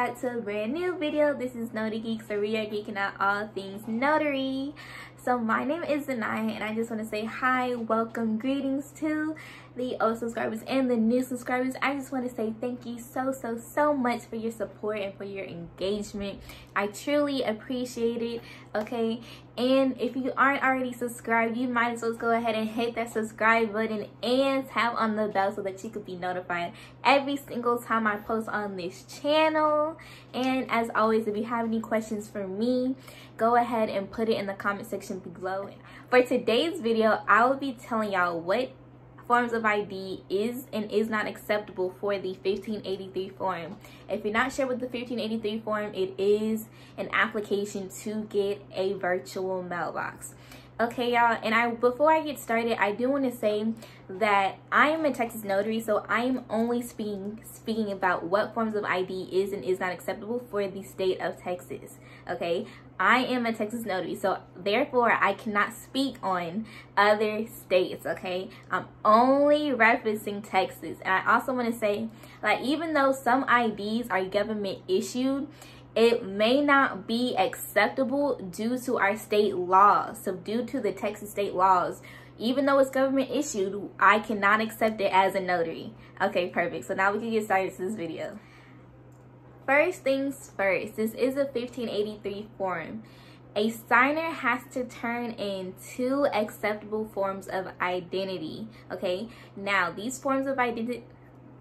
back to a brand new video. This is Notary Geek, so we are geeking out all things notary. So my name is Zaniya, and I just want to say hi, welcome, greetings to the old subscribers and the new subscribers. I just want to say thank you so much for your support and for your engagement. I truly appreciate it, okay? And if you aren't already subscribed, you might as well go ahead and hit that subscribe button and tap on the bell so that you could be notified every single time I post on this channel. And as always, if you have any questions for me, go ahead and put it in the comment section below. For today's video, I will be telling y'all what forms of ID is and is not acceptable for the 1583 form. If you're not sure what the 1583 form, it is an application to get a virtual mailbox. Okay, y'all, and before I get started, I do want to say that I am a Texas notary, so I am only speaking about what forms of ID is and is not acceptable for the state of Texas. Okay, I am a Texas notary, so therefore I cannot speak on other states. Okay, I'm only referencing Texas. And I also want to say, like, even though some IDs are government issued, it may not be acceptable due to our state laws. So due to the Texas state laws, even though it's government issued, I cannot accept it as a notary. Okay, perfect. So now we can get started to this video. First things first, this is a 1583 form. A signer has to turn in 2 acceptable forms of identity. Okay, now these forms of identity,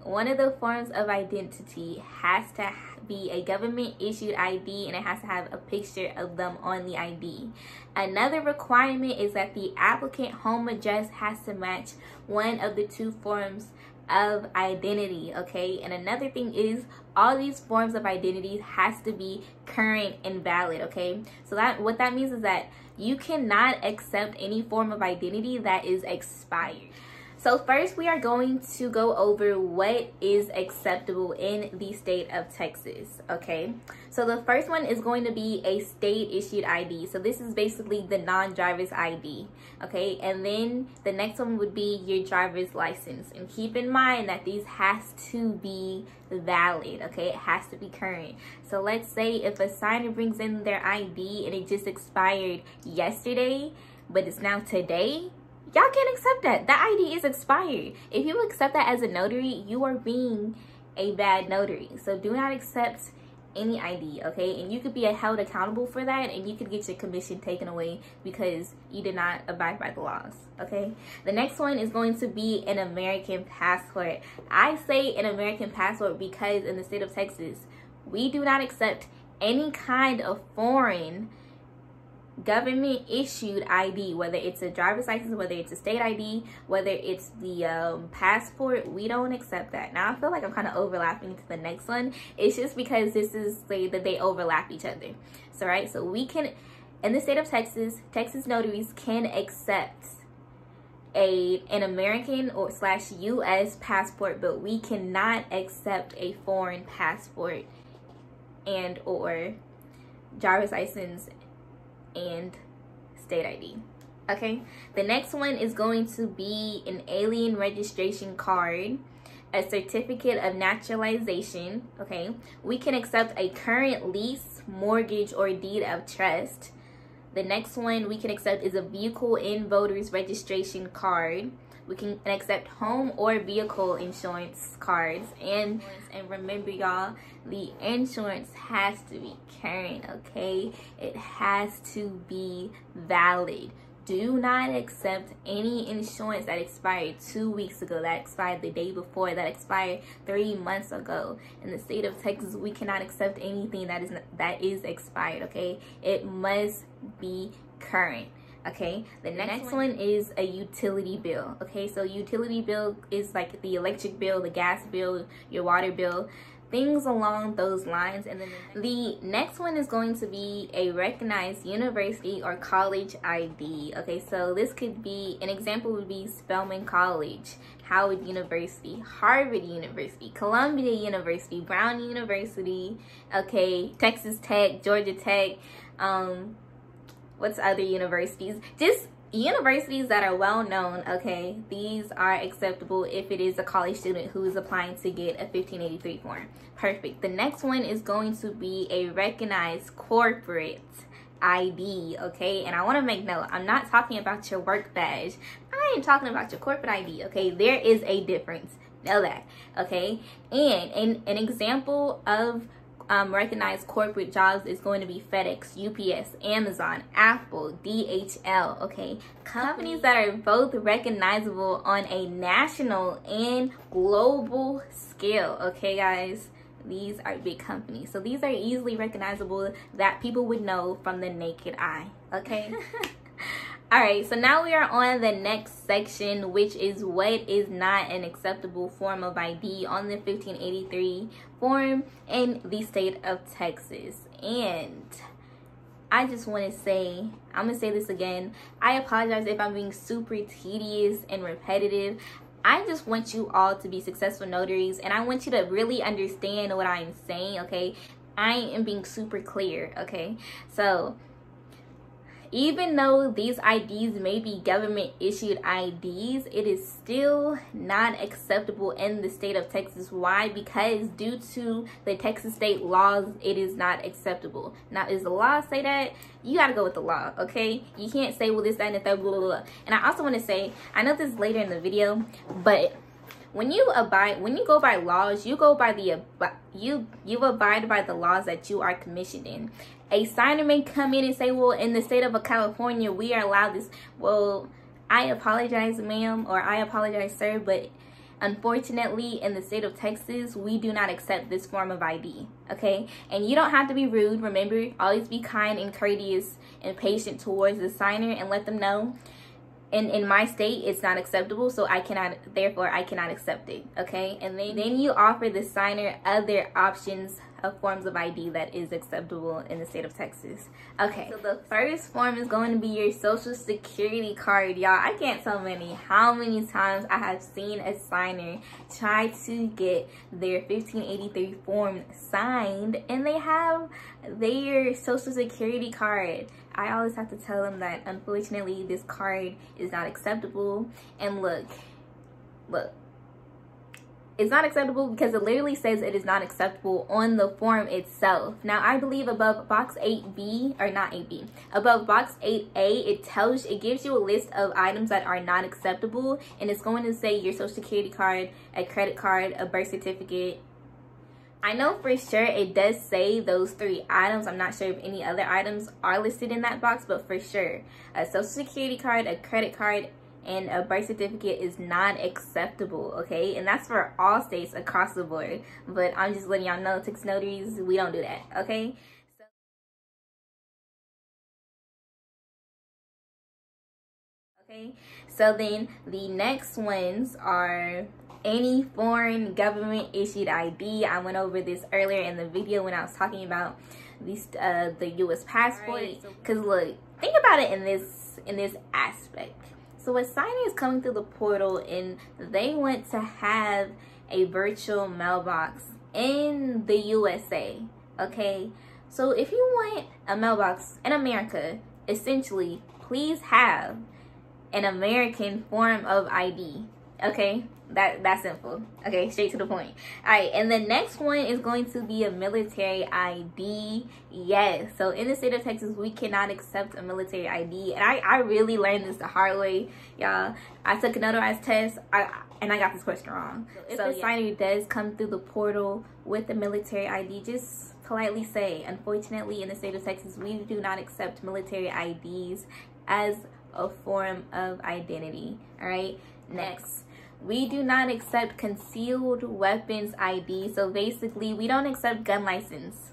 one of the forms of identity has to be a government issued ID, and it has to have a picture of them on the ID. Another requirement is that the applicant home address has to match one of the 2 forms of identity. Okay, and another thing is all these forms of identity has to be current and valid. Okay, so that what that means is that you cannot accept any form of identity that is expired. So first, we are going to go over what is acceptable in the state of Texas, okay? So the first one is going to be a state-issued ID. So this is basically the non-driver's ID, okay? And then the next one would be your driver's license. And keep in mind that these has to be valid, okay? It has to be current. So let's say if a signer brings in their ID and it just expired yesterday, but it's now today, y'all can't accept that. That ID is expired. If you accept that as a notary, you are being a bad notary. So do not accept any ID, okay? And you could be held accountable for that, and you could get your commission taken away because you did not abide by the laws, okay? The next one is going to be an American passport. I say an American passport because in the state of Texas, we do not accept any kind of foreign government issued ID, whether it's a driver's license, whether it's a state ID, whether it's the passport. We don't accept that. Now I feel like I'm kind of overlapping to the next one. It's just because this is that they overlap each other. So right, so we can, in the state of Texas, Texas notaries can accept an American or / US passport, but we cannot accept a foreign passport and or driver's license and state ID. Okay, the next one is going to be an alien registration card, a certificate of naturalization. Okay, we can accept a current lease, mortgage, or deed of trust. The next one we can accept is a vehicle and voter's registration card. We can accept home or vehicle insurance cards. And remember, y'all, the insurance has to be current, okay? It has to be valid. Do not accept any insurance that expired 2 weeks ago, that expired the day before, that expired 3 months ago. In the state of Texas, we cannot accept anything that is expired, okay? It must be current. Okay, the next one is a utility bill. Okay, so utility bill is like the electric bill, the gas bill, your water bill, things along those lines. And then the next one is going to be a recognized university or college ID. Okay, so this could be, an example would be Svlnk College, Howard University, Harvard University, Columbia University, Brown University, okay, Texas Tech, Georgia Tech, what's other universities? Just universities that are well known, okay, these are acceptable if it is a college student who is applying to get a 1583 form. Perfect. The next one is going to be a recognized corporate ID, okay? And I want to make note, I'm not talking about your work badge. I am talking about your corporate ID, okay? There is a difference. Know that, okay? And an example of recognized corporate jobs is going to be FedEx, UPS, Amazon, Apple, DHL, okay? Companies that are both recognizable on a national and global scale, okay, guys? These are big companies. So these are easily recognizable that people would know from the naked eye, okay? Alright, so now we are on the next section, which is what is not an acceptable form of ID on the 1583 form in the state of Texas. And I just want to say, I'm going to say this again. I apologize if I'm being super tedious and repetitive. I just want you all to be successful notaries, and I want you to really understand what I'm saying, okay? I am being super clear, okay? So even though these IDs may be government issued IDs, it is still not acceptable in the state of Texas. Why? Because due to the Texas state laws, it is not acceptable. Now, is the law say that? You gotta go with the law, okay? You can't say, well, this, that, and the third, blah, blah, blah. And I also want to say, I know this is later in the video, but when you go by laws, you go by the you abide by the laws that you are commissioned in. A signer may come in and say, well, in the state of California, we are allowed this. Well, I apologize, ma'am, or I apologize, sir, but unfortunately, in the state of Texas, we do not accept this form of ID, okay? And you don't have to be rude. Remember, always be kind and courteous and patient towards the signer and let them know. In my state, it's not acceptable, so therefore I cannot accept it, okay? And then you offer the signer other options of forms of ID that is acceptable in the state of Texas. Okay, so the first form is going to be your social security card, y'all. I can't tell how many times I have seen a signer try to get their 1583 form signed and they have their social security card. I always have to tell them that unfortunately this card is not acceptable. And look, it's not acceptable because it literally says it is not acceptable on the form itself. Now, I believe above box 8B, or not 8B, above box 8A, it gives you a list of items that are not acceptable, and it's going to say your social security card, a credit card, a birth certificate. I know for sure it does say those 3 items. I'm not sure if any other items are listed in that box, but for sure, a social security card, a credit card, and a birth certificate is not acceptable, okay? And that's for all states across the board. But I'm just letting y'all know, Texas notaries, we don't do that, okay? So then the next ones are any foreign government issued ID. I went over this earlier in the video when I was talking about these the U.S. passport. Because look, think about it in this aspect. So a signer is coming through the portal and they want to have a virtual mailbox in the USA, okay? So if you want a mailbox in America, essentially, please have an American form of ID, okay? That's simple, okay? Straight to the point. All right, and the next one is going to be a military ID. Yes, so in the state of Texas, we cannot accept a military ID, and I really learned this the hard way, y'all. I took a notarized test, and I got this question wrong. If the signer does come through the portal with a military ID, just politely say, unfortunately, in the state of Texas, we do not accept military IDs as a form of identity. All right, next. We do not accept concealed weapons ID. So basically, we don't accept gun license.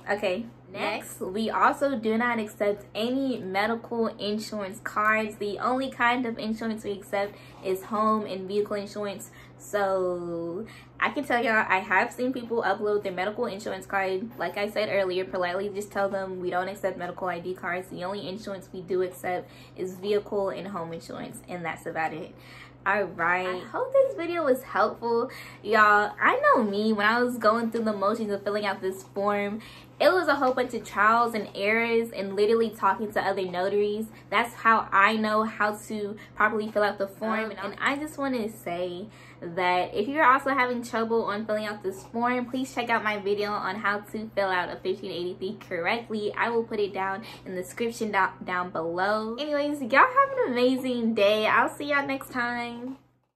Okay, next, we also do not accept any medical insurance cards. The only kind of insurance we accept is home and vehicle insurance. So I can tell y'all, I have seen people upload their medical insurance card. Like I said earlier, politely just tell them we don't accept medical ID cards. The only insurance we do accept is vehicle and home insurance, and that's about it. Alright, I hope this video was helpful, y'all. I know me, when I was going through the motions of filling out this form, it was a whole bunch of trials and errors and literally talking to other notaries. That's how I know how to properly fill out the form. And I just want to say that if you're also having trouble on filling out this form, please check out my video on how to fill out a 1583 correctly. I will put it down in the description down below. Anyways, y'all have an amazing day. I'll see y'all next time.